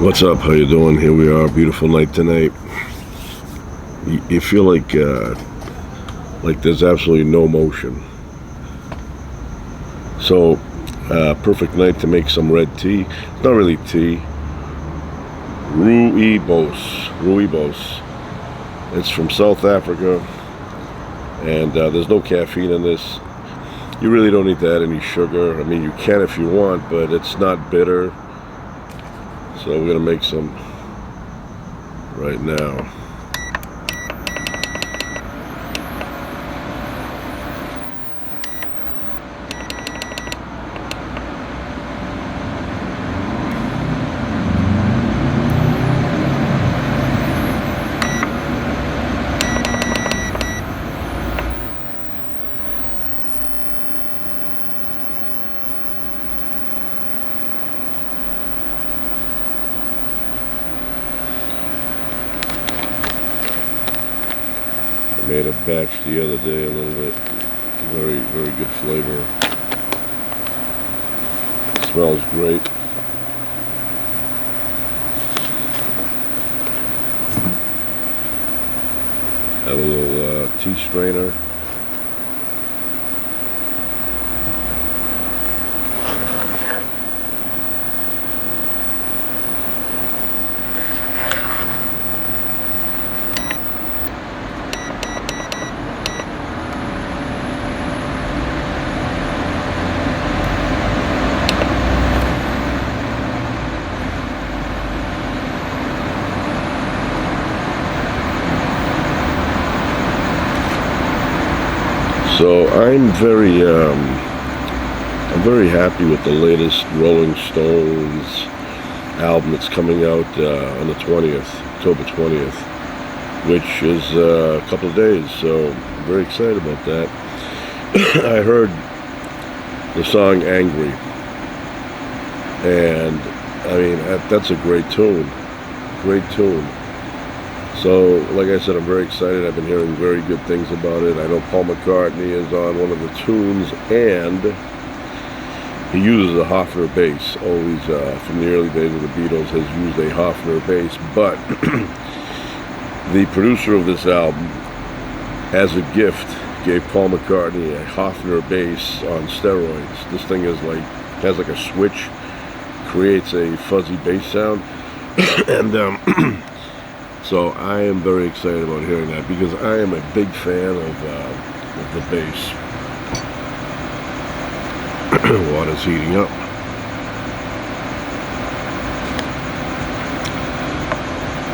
What's up? How you doing? Here we are, beautiful night tonight. You feel like there's absolutely no motion. So, perfect night to make some red tea. It's not really tea. Rooibos. It's from South Africa, and there's no caffeine in this. You really don't need to add any sugar. I mean, you can if you want, but it's not bitter. So we're gonna make some right now. Made a batch the other day, a little bit. Very, very good flavor. Smells great. Have a little tea strainer. So I'm very happy with the latest Rolling Stones album that's coming out on the 20th, October 20th, which is a couple of days. So I'm very excited about that. I heard the song "Angry," and I mean that's a great tune, great tune. So, like I said, I'm very excited. I've been hearing very good things about it. I know Paul McCartney is on one of the tunes, and he uses a Hofner bass. Always, from the early days of the Beatles, has used a Hofner bass. But the producer of this album, as a gift, gave Paul McCartney a Hofner bass on steroids. This thing is has like a switch, creates a fuzzy bass sound, and so I am very excited about hearing that because I am a big fan of the bass. Water's heating up.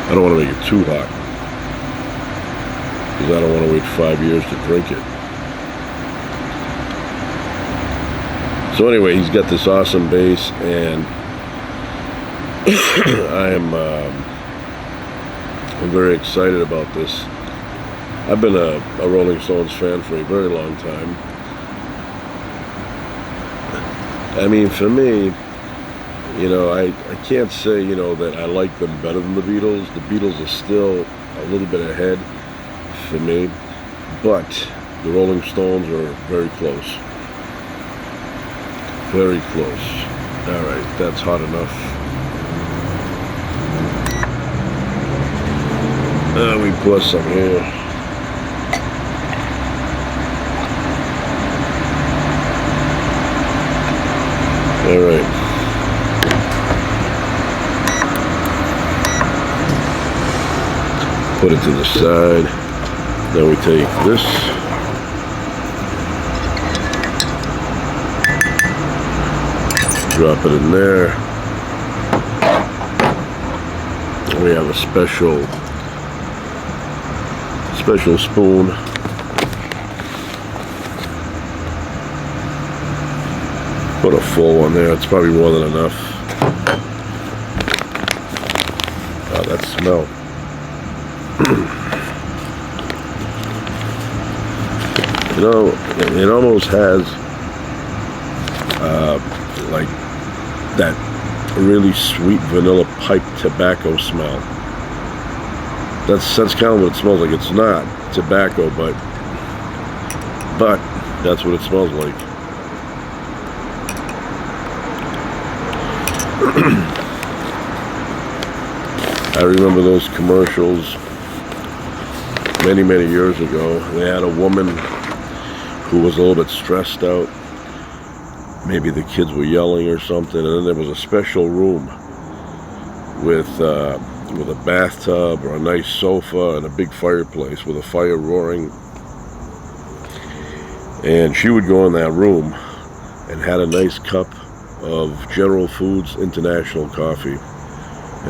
I don't want to make it too hot because I don't want to wait 5 years to drink it. So anyway, he's got this awesome bass, and I'm very excited about this. I've been a Rolling Stones fan for a very long time. I mean, for me, I can't say, that I like them better than the Beatles. The Beatles are still a little bit ahead for me, but the Rolling Stones are very close. Very close. All right, that's hot enough. We put some here. All right. Put it to the side. Then we take this. Drop it in there. We have a special spoon. Put a full one there. It's probably more than enough. Oh, that smell. It almost has like that really sweet vanilla pipe tobacco smell. That's kind of what it smells like. It's not tobacco, but that's what it smells like. I remember those commercials many, many years ago. They had a woman who was a little bit stressed out. Maybe the kids were yelling or something, and then there was a special room with a bathtub or a nice sofa and a big fireplace with a fire roaring. And she would go in that room and had a nice cup of General Foods International coffee,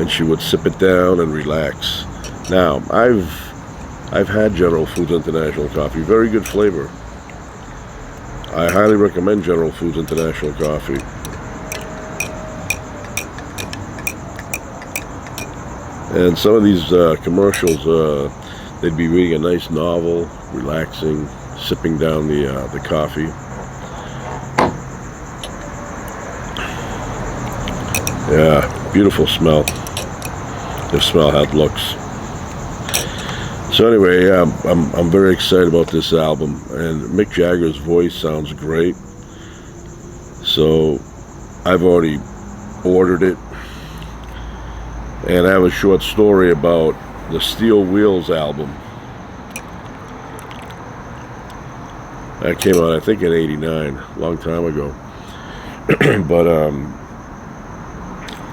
and she would sip it down and relax. Now, I've had General Foods International coffee, very good flavor. I highly recommend General Foods International coffee. And some of these commercials, they'd be reading a nice novel, relaxing, sipping down the coffee. Yeah, beautiful smell. If smell had looks. So anyway, yeah, I'm very excited about this album, and Mick Jagger's voice sounds great. So I've already ordered it, and I have a short story about the Steel Wheels album. That came out, I think, in '89, a long time ago. But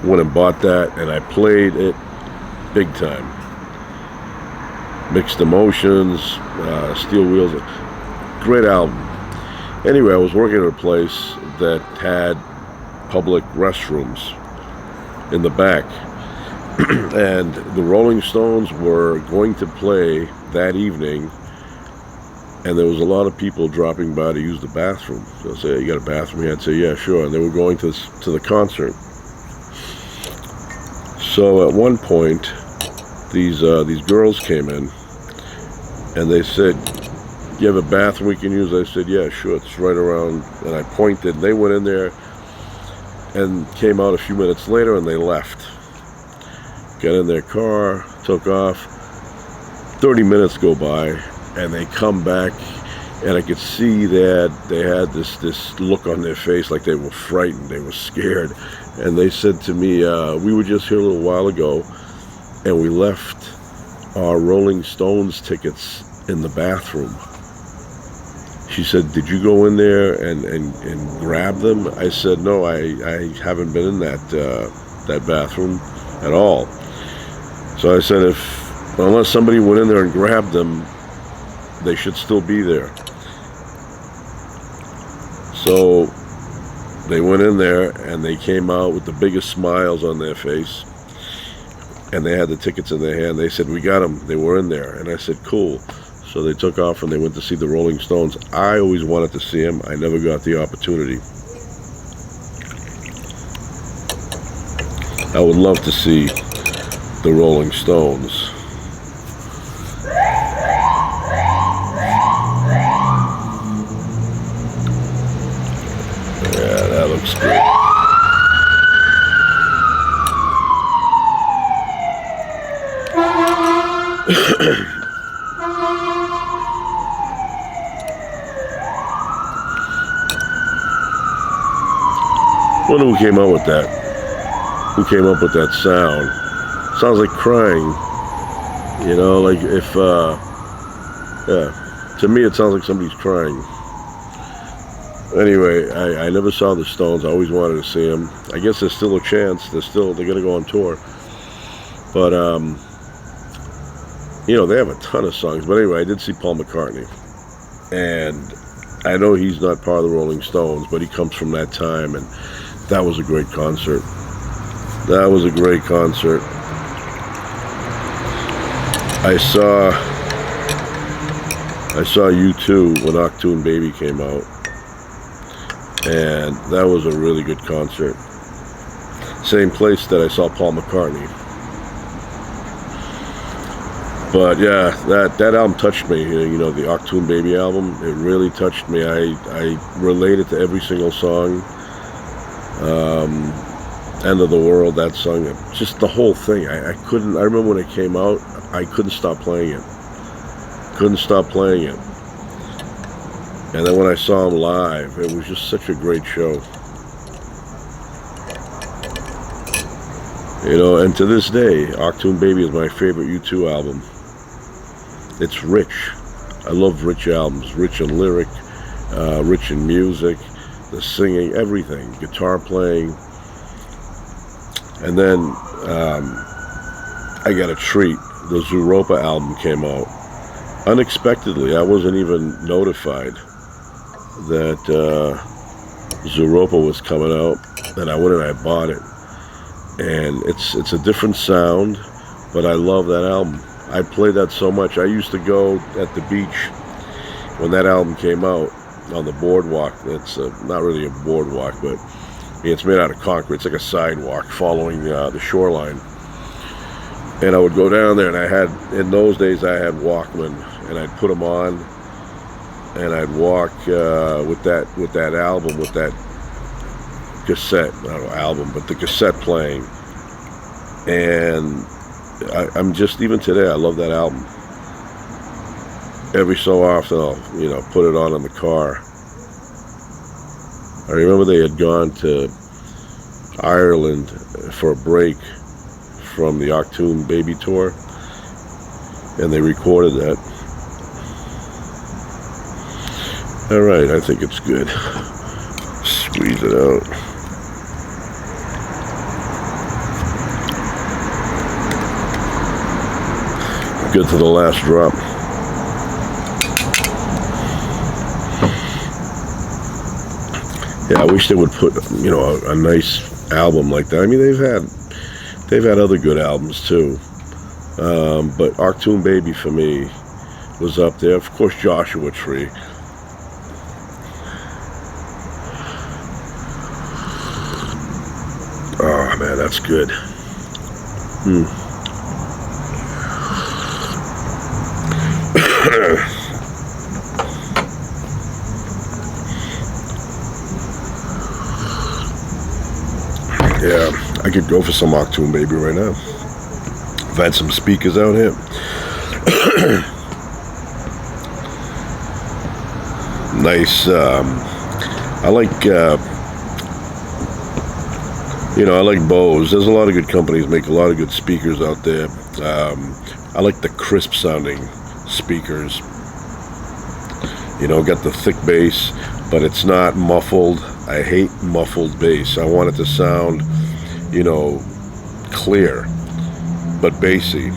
went and bought that, and I played it big time. Mixed Emotions, Steel Wheels, great album. Anyway, I was working at a place that had public restrooms in the back, and the Rolling Stones were going to play that evening, and there was a lot of people dropping by to use the bathroom. So I'd say, "You got a bathroom here?" I'd say, "Yeah, sure." And they were going to the concert. So at one point, these girls came in, and they said, "You have a bathroom we can use?" I said, "Yeah, sure, it's right around." And I pointed, and they went in there and came out a few minutes later, and they left. Got in their car, took off. 30 minutes go by, and they come back, and I could see that they had this look on their face like they were frightened, they were scared. And they said to me, "We were just here a little while ago, and we left our Rolling Stones tickets in the bathroom." She said, "Did you go in there and grab them?" I said, "No, I haven't been in that bathroom at all." So I said, unless somebody went in there and grabbed them, they should still be there. So they went in there, and they came out with the biggest smiles on their face, and they had the tickets in their hand. They said, "We got them. They were in there." And I said, "Cool." So they took off, and they went to see the Rolling Stones. I always wanted to see them. I never got the opportunity. I would love to see the Rolling Stones. Yeah, that looks good. Wonder who came up with that. Who came up with that sound? Sounds like crying. You know, like if, yeah. To me, it sounds like somebody's crying. Anyway, I never saw the Stones. I always wanted to see them. I guess there's still a chance. They're gonna go on tour. But, you know, they have a ton of songs. But anyway, I did see Paul McCartney. And I know he's not part of the Rolling Stones, but he comes from that time, and that was a great concert. That was a great concert. I saw U2 when Achtung Baby came out, and that was a really good concert. Same place that I saw Paul McCartney. But yeah, that album touched me. You know, the Achtung Baby album, it really touched me. I related to every single song. End of the World, that song, just the whole thing. I remember when it came out, I couldn't stop playing it. Couldn't stop playing it. And then when I saw him live, it was just such a great show. You know, and to this day, Achtung Baby is my favorite U2 album. It's rich. I love rich albums, rich in lyric, rich in music, the singing, everything, guitar playing. And then I got a treat. The Zooropa album came out unexpectedly. I wasn't even notified that Zooropa was coming out, and I went and I bought it. And it's a different sound, but I love that album. I played that so much. I used to go at the beach when that album came out on the boardwalk. It's not really a boardwalk, but it's made out of concrete. It's like a sidewalk following the shoreline. And I would go down there, and I had, in those days, I had Walkman, and I'd put them on, and I'd walk with that album, with that cassette, I don't know, album, but the cassette playing. And I'm just, even today, I love that album. Every so often, I'll, put it on in the car. I remember they had gone to Ireland for a break from the Achtung Baby tour, and they recorded that. All right, I think it's good. Squeeze it out. Get to the last drop. Yeah, I wish they would put, a nice album like that. I mean, they've had other good albums too, but Achtung Baby for me was up there. Of course, Joshua Tree. Oh man, that's good. Yeah, I could go for some Achtung Baby right now. I've had some speakers out here. Nice. I like, I like Bose. There's a lot of good companies make a lot of good speakers out there. I like the crisp sounding speakers. Got the thick bass, but it's not muffled. I hate muffled bass. I want it to sound, clear, but bassy.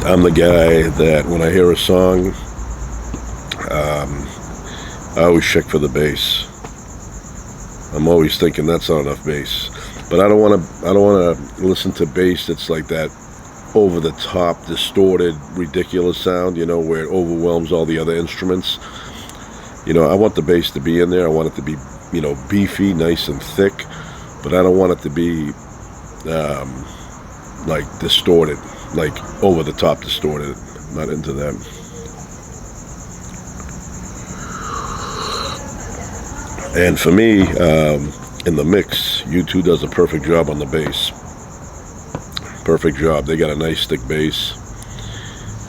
I'm the guy that when I hear a song, I always check for the bass. I'm always thinking that's not enough bass, but I don't want to listen to bass that's like that over the top, distorted, ridiculous sound, where it overwhelms all the other instruments. I want the bass to be in there. I want it to be, beefy, nice and thick, but I don't want it to be like distorted, like over the top distorted. I'm not into that. And for me, in the mix, U2 does a perfect job on the bass. Perfect job. They got a nice thick bass.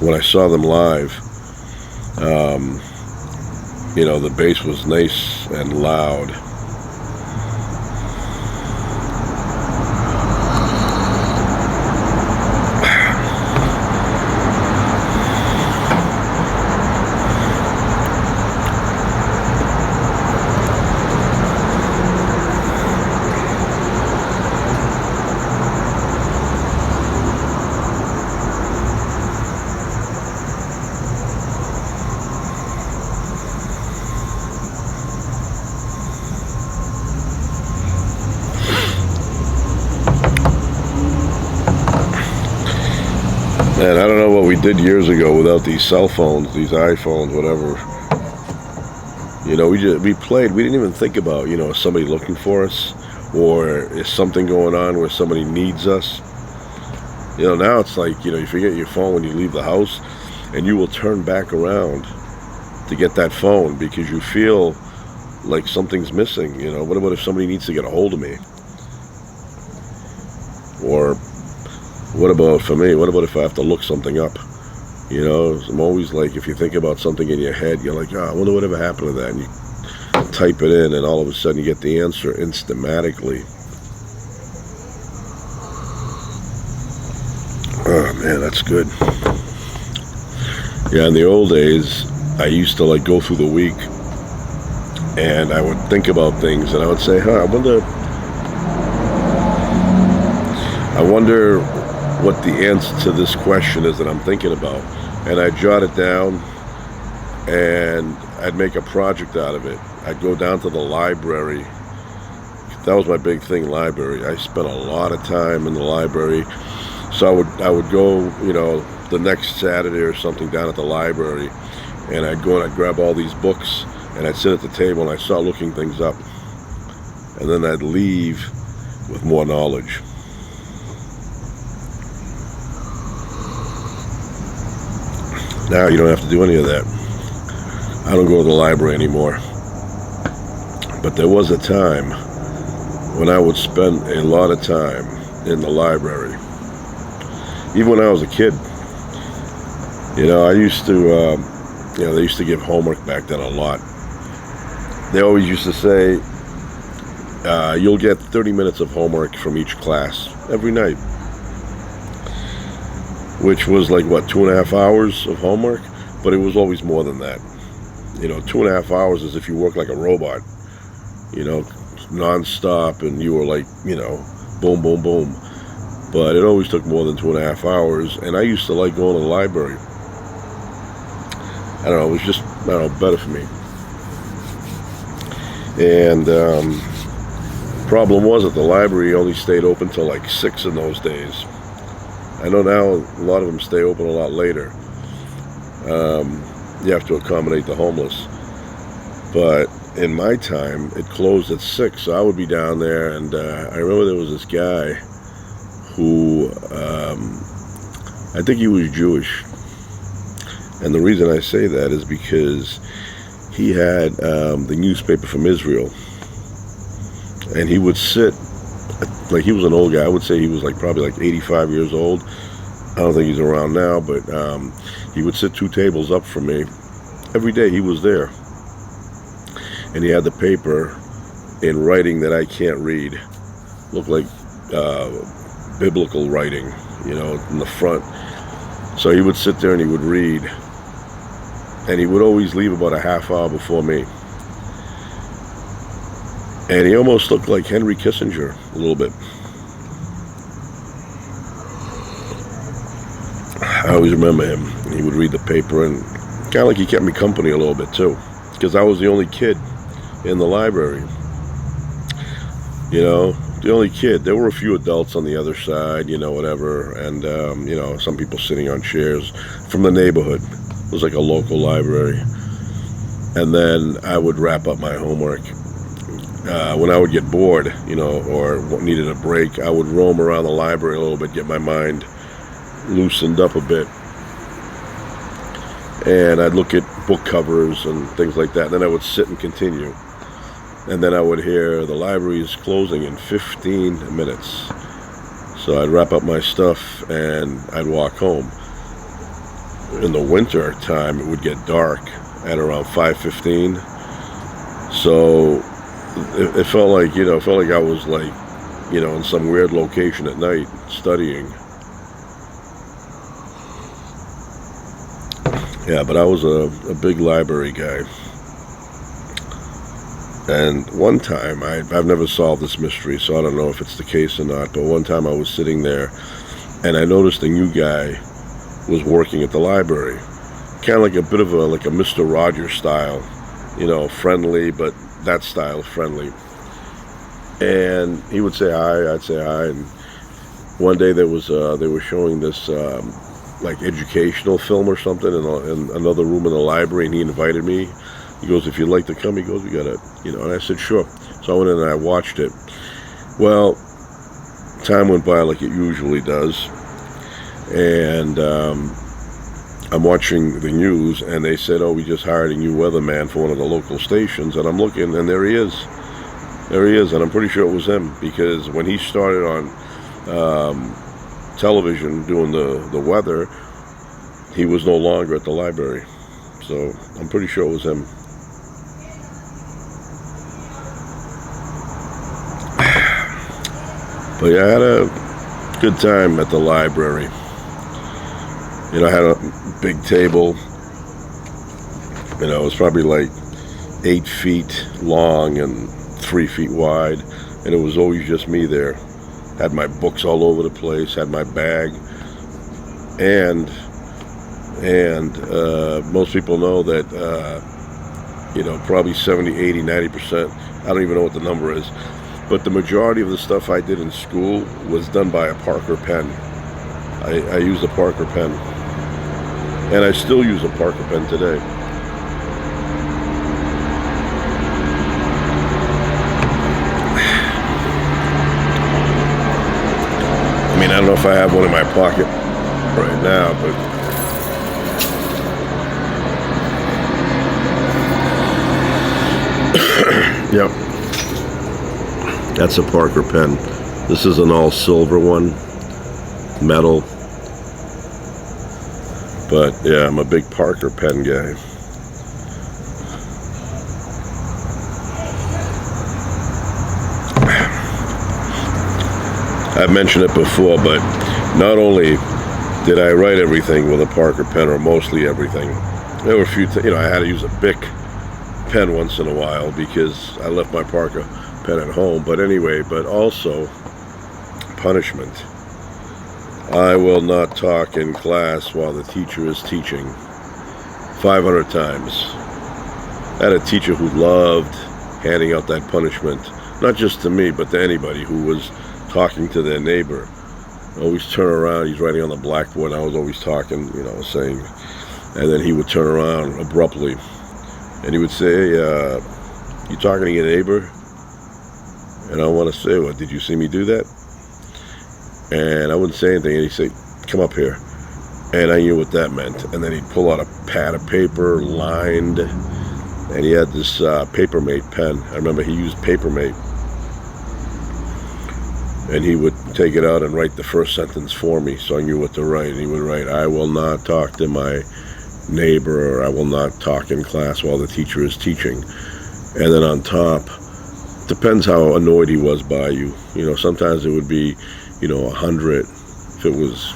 When I saw them live, the bass was nice and loud. And I don't know what we did years ago without these cell phones, these iPhones, whatever. We played. We didn't even think about, is somebody looking for us, or is something going on where somebody needs us. Now it's like, you forget your phone when you leave the house, and you will turn back around to get that phone because you feel like something's missing. What about if somebody needs to get a hold of me? Or what about for me? What about if I have to look something up? I'm always like, if you think about something in your head, you're like, I wonder whatever happened to that. And you type it in, and all of a sudden you get the answer instantly. Oh man, that's good. Yeah, in the old days, I used to like go through the week, and I would think about things, and I would say, I wonder what the answer to this question is that I'm thinking about. And I'd jot it down, and I'd make a project out of it. I'd go down to the library. That was my big thing, library. I spent a lot of time in the library. So I would go, the next Saturday or something down at the library, and I'd go and I'd grab all these books, and I'd sit at the table and I'd start looking things up. And then I'd leave with more knowledge. Now you don't have to do any of that. I don't go to the library anymore. But there was a time when I would spend a lot of time in the library. Even when I was a kid. I used to, they used to give homework back then a lot. They always used to say, you'll get 30 minutes of homework from each class every night. Which was like, 2.5 hours of homework? But it was always more than that. 2.5 hours is if you work like a robot, non-stop, and you were like, boom, boom, boom. But it always took more than 2.5 hours, and I used to like going to the library. I don't know, it was just, better for me. And problem was that the library only stayed open till like 6 in those days. I know now a lot of them stay open a lot later. You have to accommodate the homeless. But in my time, it closed at 6, so I would be down there, and I remember there was this guy who, I think he was Jewish. And the reason I say that is because he had the newspaper from Israel. And he would sit, like he was an old guy. I would say he was probably 85 years old. I don't think he's around now, but he would sit 2 tables up from me. Every day he was there. And he had the paper in writing that I can't read. Looked like biblical writing, in the front. So he would sit there and he would read. And he would always leave about a half hour before me. And he almost looked like Henry Kissinger a little bit. I always remember him. He would read the paper, and kind of like he kept me company a little bit too, because I was the only kid in the library. The only kid. There were a few adults on the other side, whatever, and some people sitting on chairs from the neighborhood. It was like a local library. And then I would wrap up my homework. When I would get bored, or needed a break, I would roam around the library a little bit, get my mind loosened up a bit. And I'd look at book covers and things like that. And then I would sit and continue. And then I would hear the library is closing in 15 minutes. So I'd wrap up my stuff and I'd walk home. In the winter time, it would get dark at around 5:15. So it felt like, I was in some weird location at night studying. Yeah, but I was a big library guy. And one time, I've never solved this mystery, so I don't know if it's the case or not, but one time I was sitting there, and I noticed a new guy was working at the library. Kind of like a bit of a Mr. Rogers style, friendly, but that style of friendly. And he would say hi, I'd say hi, and one day they were showing this educational film or something in another room in the library, and he invited me. He goes, if you'd like to come, he goes, we gotta, and I said, sure. So I went in and I watched it. Well, time went by like it usually does. And I'm watching the news, and they said, we just hired a new weatherman for one of the local stations. And I'm looking, and there he is. There he is, and I'm pretty sure it was him, because when he started on television doing the weather, he was no longer at the library. So I'm pretty sure it was him. But yeah, I had a good time at the library. You know, I had a big table. You know, it was probably like 8 feet long and 3 feet wide, and it was always just me there. Had my books all over the place, had my bag, and most people know that you know, probably 70, 80, 90%. I don't even know what the number is, but the majority of the stuff I did in school was done by a Parker pen. I used a Parker pen, and I still use a Parker pen today. I mean, I don't know if I have one in my pocket right now, but yep, that's a Parker pen. This is an all silver one, metal. But yeah, I'm a big Parker pen guy. I've mentioned it before, but not only did I write everything with a Parker pen, or mostly everything, there were a few you know, I had to use a Bic pen once in a while because I left my Parker pen at home. But anyway, but also punishment. I will not talk in class while the teacher is teaching. 500 times. I had a teacher who loved handing out that punishment, not just to me, but to anybody who was talking to their neighbor. Always turn around, he's writing on the blackboard, I was always talking, you know, saying, and then he would turn around abruptly, and he would say, you talking to your neighbor? And I want to say, well, did you see me do that? And I wouldn't say anything, and he'd say, come up here. And I knew what that meant. And then he'd pull out a pad of paper, lined, and he had this Papermate pen. I remember he used Papermate. And he would take it out and write the first sentence for me, so I knew what to write. And he would write, I will not talk to my neighbor, or I will not talk in class while the teacher is teaching. And then on top, depends how annoyed he was by you. You know, sometimes it would be, you know, 100. If it was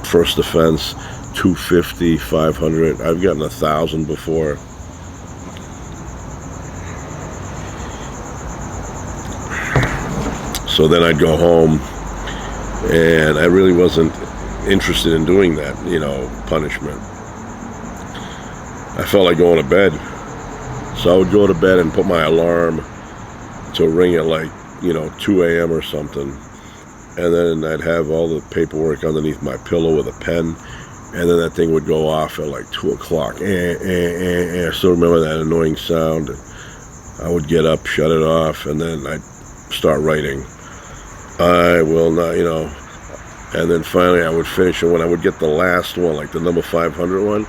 first offense, 250, 500. I've gotten 1,000 before. So then I'd go home, and I really wasn't interested in doing that, you know, punishment. I felt like going to bed. So I would go to bed and put my alarm to ring at like, you know, 2 a.m. or something. And then I'd have all the paperwork underneath my pillow with a pen, and then that thing would go off at like 2 o'clock. I still remember that annoying sound. I would get up, shut it off, and then I'd start writing. I will not, you know, and then finally I would finish, and when I would get the last one, like the number 500 one,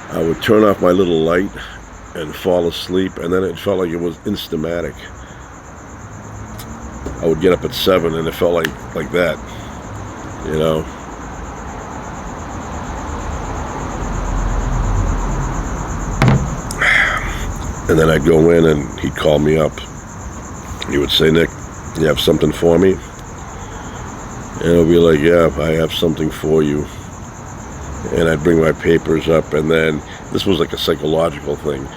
I would turn off my little light and fall asleep, and then it felt like it was Instamatic. I would get up at 7, and it felt like that, you know. And then I'd go in, and he'd call me up. He would say, Nick, you have something for me? And I'd be like, yeah, I have something for you. And I'd bring my papers up, and then this was like a psychological thing.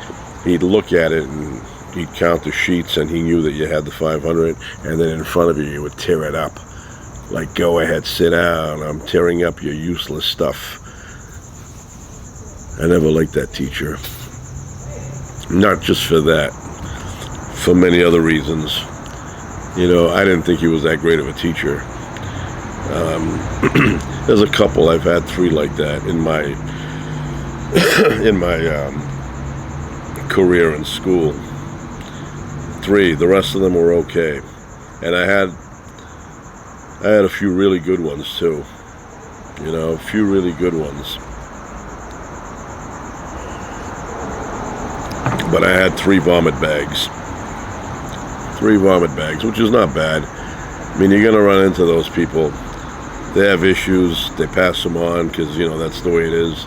He'd look at it, and he'd count the sheets, and he knew that you had the 500, and then in front of you, you would tear it up. Like, go ahead, sit down, I'm tearing up your useless stuff. I never liked that teacher. Not just for that, for many other reasons. You know, I didn't think he was that great of a teacher. There's a couple, I've had 3 like that in my career in school. 3, the rest of them were okay. And I had a few really good ones too. You know, a few really good ones. But I had 3 vomit bags. 3 vomit bags, which is not bad. I mean, you're going to run into those people. They have issues. They pass them on because, you know, that's the way it is.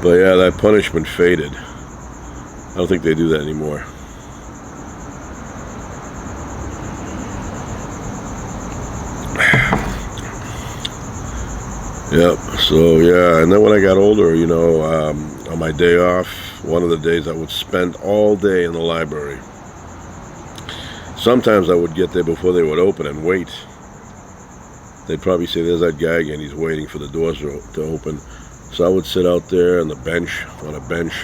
But yeah, that punishment faded. I don't think they do that anymore. Yep. So yeah, and then when I got older, on my day off, one of the days I would spend all day in the library. Sometimes I would get there before they would open and wait. They'd probably say, "There's that guy again. He's waiting for the doors to open." So I would sit out there on a bench,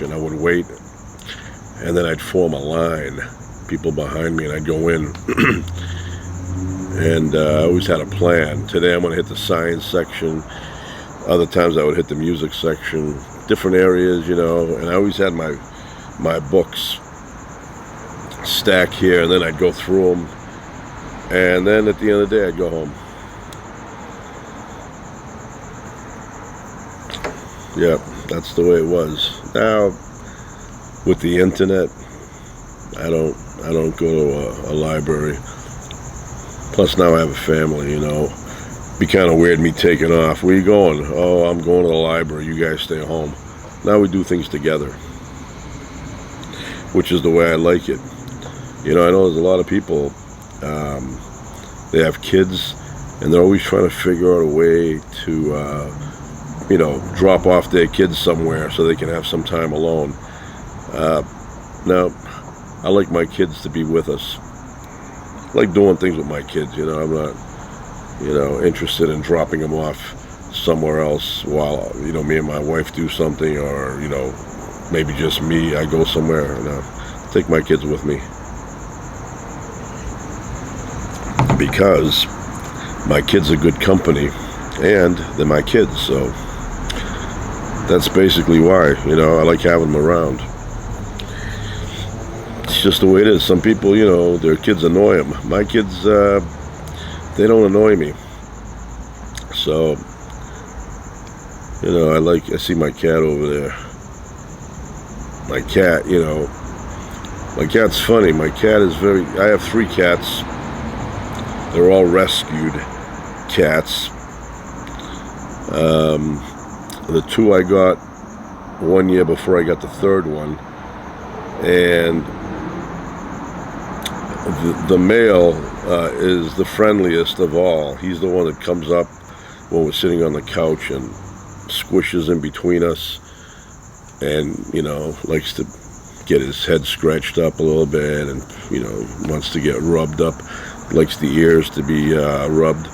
and I would wait, and then I'd form a line, people behind me, and I'd go in. And I always had a plan. Today I'm going to hit the science section. Other times I would hit the music section, different areas, and I always had my books stacked here, and then I'd go through them, and then at the end of the day I'd go home. Yeah, that's the way it was. Now with the internet, I don't go to a library. Plus now I have a family, Be kind of weird me taking off. Where you going? Oh, I'm going to the library. You guys stay home. Now we do things together, which is the way I like it. I know there's a lot of people, they have kids, and they're always trying to figure out a way to, drop off their kids somewhere so they can have some time alone. Now, I like my kids to be with us. I like doing things with my kids, I'm not, interested in dropping them off somewhere else while, me and my wife do something, or, maybe just me, I go somewhere, and take my kids with me. Because my kids are good company, and they're my kids, so that's basically why, I like having them around. It's just the way it is. Some people, their kids annoy them. My kids, they don't annoy me. So, I see my cat over there. My cat, my cat's funny. My cat is I have 3 cats. They're all rescued cats. The 2 I got 1 year before I got the 3rd one. And the male is the friendliest of all. He's the one that comes up when we're sitting on the couch and squishes in between us, and likes to get his head scratched up a little bit, and wants to get rubbed up, likes the ears to be rubbed.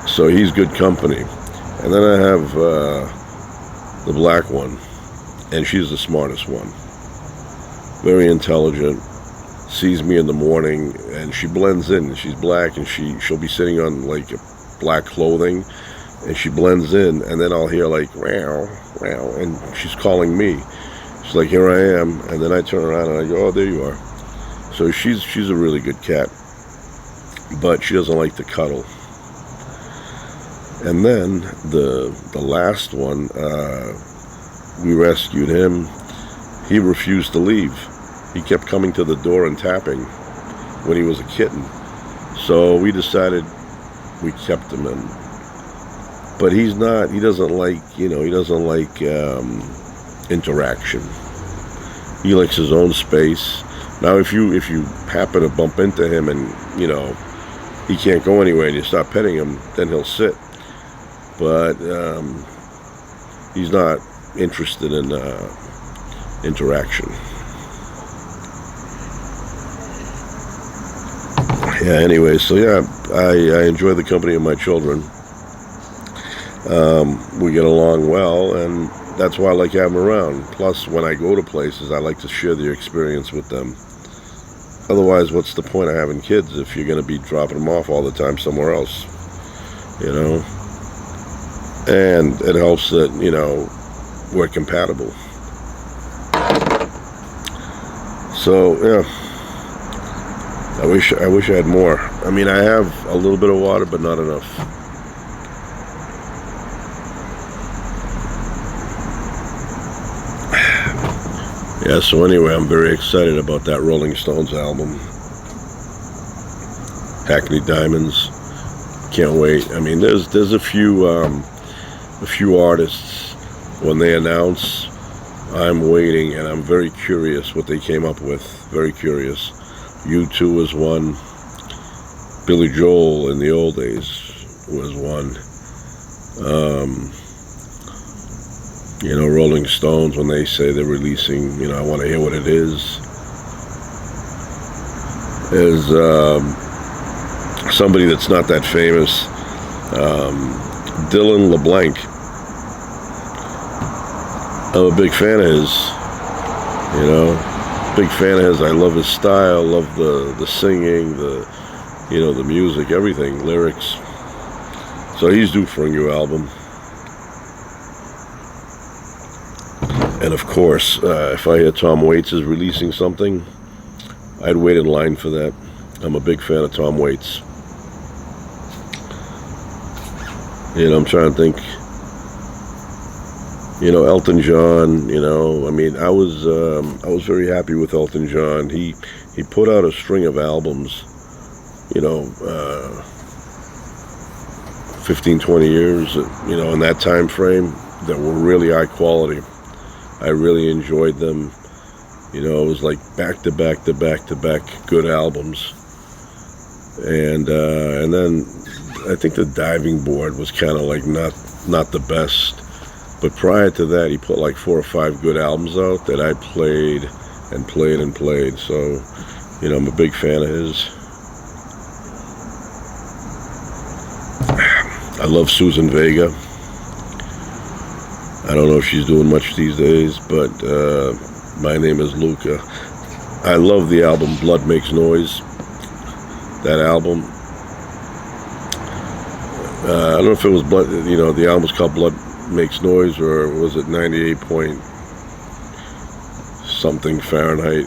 So he's good company. And then I have the black one, and she's the smartest one. Very intelligent. Sees me in the morning, and she blends in. She's black, and she'll be sitting on like black clothing, and she blends in, and then I'll hear like meow, meow, and she's calling me. She's like, "Here I am," and then I turn around and I go, "Oh, there you are." So she's a really good cat, but she doesn't like to cuddle. And then the last one, we rescued him. He refused to leave. He kept coming to the door and tapping when he was a kitten. So we decided we kept him in. But he doesn't like interaction. He likes his own space. Now if you happen to bump into him and, he can't go anywhere and you start petting him, then he'll sit. But he's not interested in interaction. Yeah, anyway, so yeah, I enjoy the company of my children. We get along well, and that's why I like having them around. Plus, when I go to places, I like to share the experience with them. Otherwise, what's the point of having kids if you're going to be dropping them off all the time somewhere else? And it helps that, we're compatible. So, yeah. I wish I had more. I mean, I have a little bit of water, but not enough. Yeah, so anyway, I'm very excited about that Rolling Stones album. Hackney Diamonds. Can't wait. I mean, there's a few artists, when they announce, I'm waiting, and I'm very curious what they came up with. Very curious. U2 was one. Billy Joel in the old days was one. Um, Rolling Stones, when they say they're releasing, I want to hear what it is somebody that's not that famous, Dylan LeBlanc. I'm a big fan of his, big fan of his. I love his style, love the singing, the music, everything, lyrics. So he's due for a new album. And of course, if I hear Tom Waits is releasing something, I'd wait in line for that. I'm a big fan of Tom Waits. I'm trying to think. Elton John. I was very happy with Elton John. He put out a string of albums. 15, 20 years. In that time frame, that were really high quality. I really enjoyed them. It was like back to back to back to back good albums. And then I think the Diving Board was kind of like not the best. But prior to that, he put like 4 or 5 good albums out that I played and played and played. So, I'm a big fan of his. I love Susan Vega. I don't know if she's doing much these days, but My Name is Luca. I love the album Blood Makes Noise. That album. I don't know if it was Blood, the album was called Blood Makes Noise, or was it 98 point something Fahrenheit,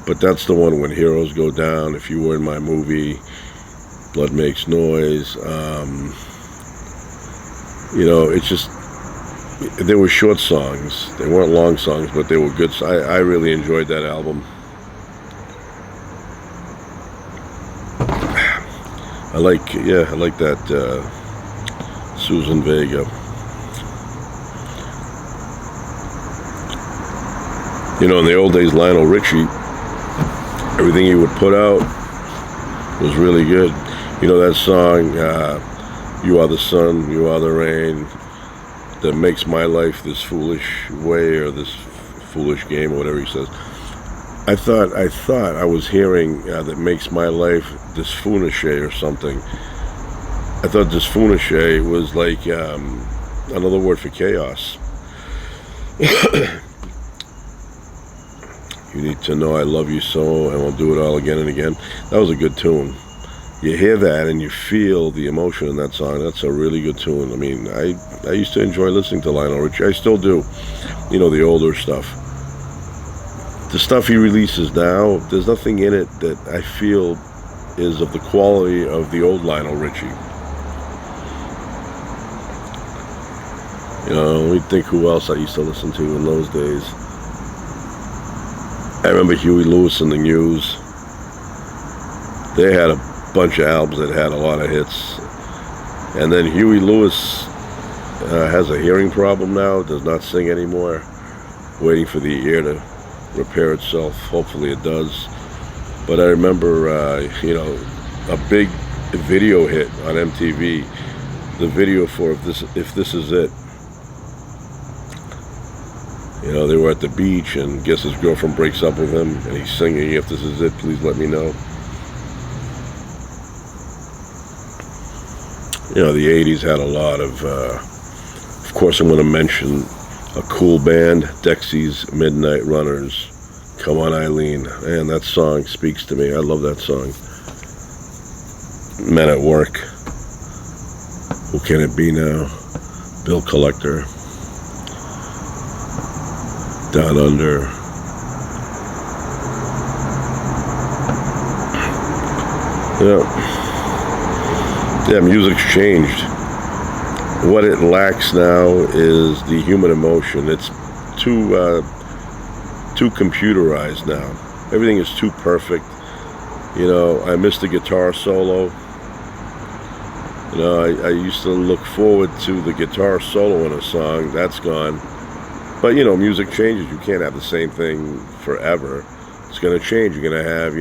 but that's the one, When Heroes Go Down, If You Were in My Movie, Blood Makes Noise. It's just, they were short songs. They weren't long songs, but they were good. I really enjoyed that album. I like that Susan Vega. In the old days, Lionel Richie, everything he would put out was really good. That song, You Are the Sun, You Are the Rain, that makes my life this foolish way, or this foolish game, or whatever he says. I thought I was hearing that makes my life this foolish or something. I thought this foolish was like another word for chaos. You need to know I love you so, and we'll do it all again and again. That was a good tune. You hear that and you feel the emotion in that song. That's a really good tune. I mean, I used to enjoy listening to Lionel Richie. I still do. The older stuff. The stuff he releases now, there's nothing in it that I feel is of the quality of the old Lionel Richie. Let me think who else I used to listen to in those days. I remember Huey Lewis and the News. They had a bunch of albums that had a lot of hits. And then Huey Lewis has a hearing problem now, does not sing anymore, waiting for the ear to repair itself. Hopefully it does. But I remember, a big video hit on MTV, the video for If This Is It. They were at the beach, and guess his girlfriend breaks up with him, and he's singing, "If this is it, please let me know." The 80s had a lot of course I'm going to mention a cool band, Dexy's Midnight Runners. Come On Eileen. Man, that song speaks to me. I love that song. Men at Work. Who Can It Be Now? Bill Collector. Down Under. Yeah, music's changed. What it lacks now is the human emotion. It's too computerized now. Everything is too perfect. I missed the guitar solo. I used to look forward to the guitar solo in a song. That's gone. But, music changes. You can't have the same thing forever. It's going to change. You're going to have,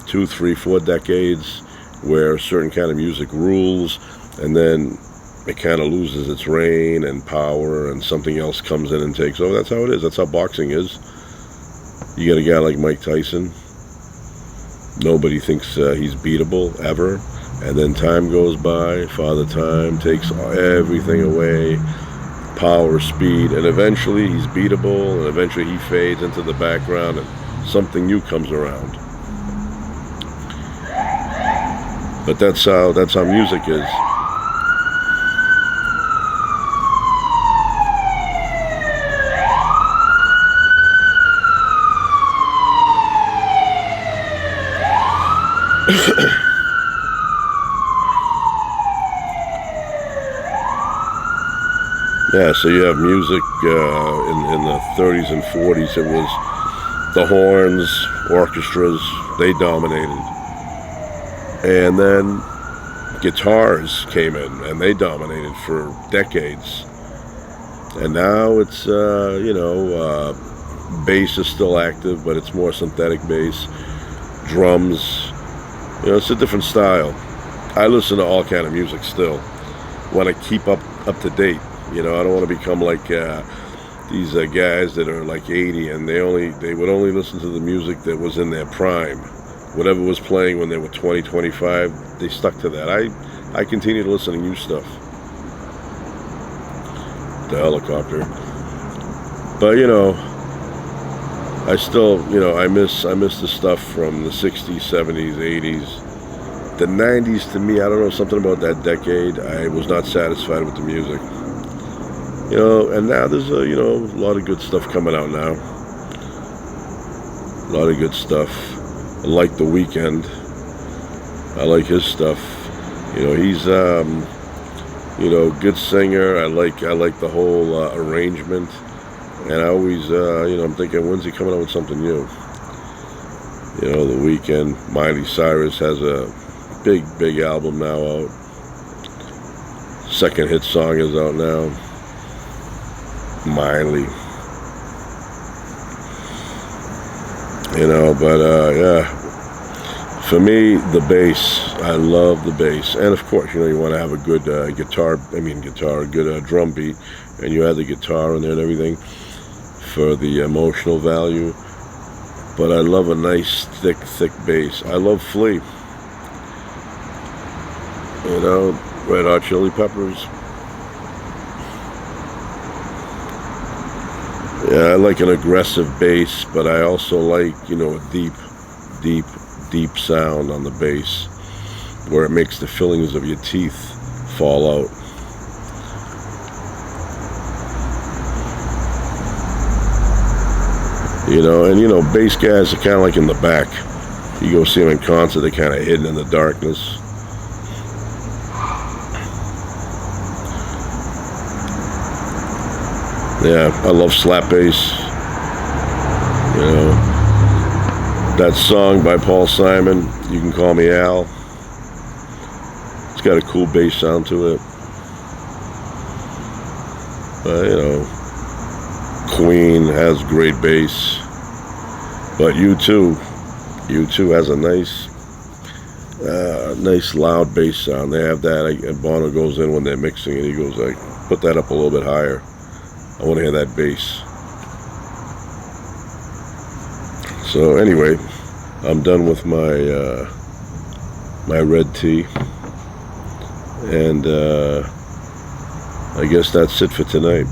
2, 3, 4 decades where a certain kind of music rules, and then it kind of loses its reign and power, and something else comes in and takes over. That's how it is. That's how boxing is. You get a guy like Mike Tyson. Nobody thinks he's beatable ever. And then time goes by. Father Time takes everything away. Power, speed. And eventually he's beatable. And eventually he fades into the background. And something new comes around. But that's how music is. Yeah, so you have music in the 30s and 40s. It was the horns, orchestras, they dominated. And then guitars came in, and they dominated for decades. And now it's, bass is still active, but it's more synthetic bass. Drums, it's a different style. I listen to all kind of music still. Want to keep up to date. I don't want to become like these guys that are like 80 and they would only listen to the music that was in their prime. Whatever was playing when they were 20, 25, they stuck to that. I continue to listen to new stuff. The Helicopter. But I still, I miss the stuff from the 60s, 70s, 80s. The 90s, to me, I don't know, something about that decade. I was not satisfied with the music. And now there's a lot of good stuff coming out now. A lot of good stuff. I like The Weeknd. I like his stuff. He's good singer. I like the whole arrangement. And I always I'm thinking, when's he coming out with something new? The Weeknd. Miley Cyrus has a big album now out. Second hit song is out now. Miley. Yeah. For me, the bass. I love the bass. And of course, you want to have a good good drum beat. And you add the guitar in there and everything for the emotional value. But I love a nice, thick bass. I love Flea. Red Hot Chili Peppers. Yeah, I like an aggressive bass, but I also like, a deep sound on the bass where it makes the fillings of your teeth fall out. Bass guys are kind of like in the back. You go see them in concert, they're kind of hidden in the darkness. Yeah, I love slap bass. That song by Paul Simon, You Can Call Me Al. It's got a cool bass sound to it. But, Queen has great bass. But U2 has a nice loud bass sound. They have that. Bono goes in when they're mixing it. He goes like, put that up a little bit higher. I want to hear that bass. So anyway, I'm done with my my red tea, and I guess that's it for tonight.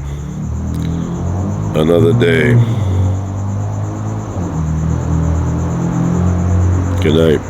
Another day. Good night.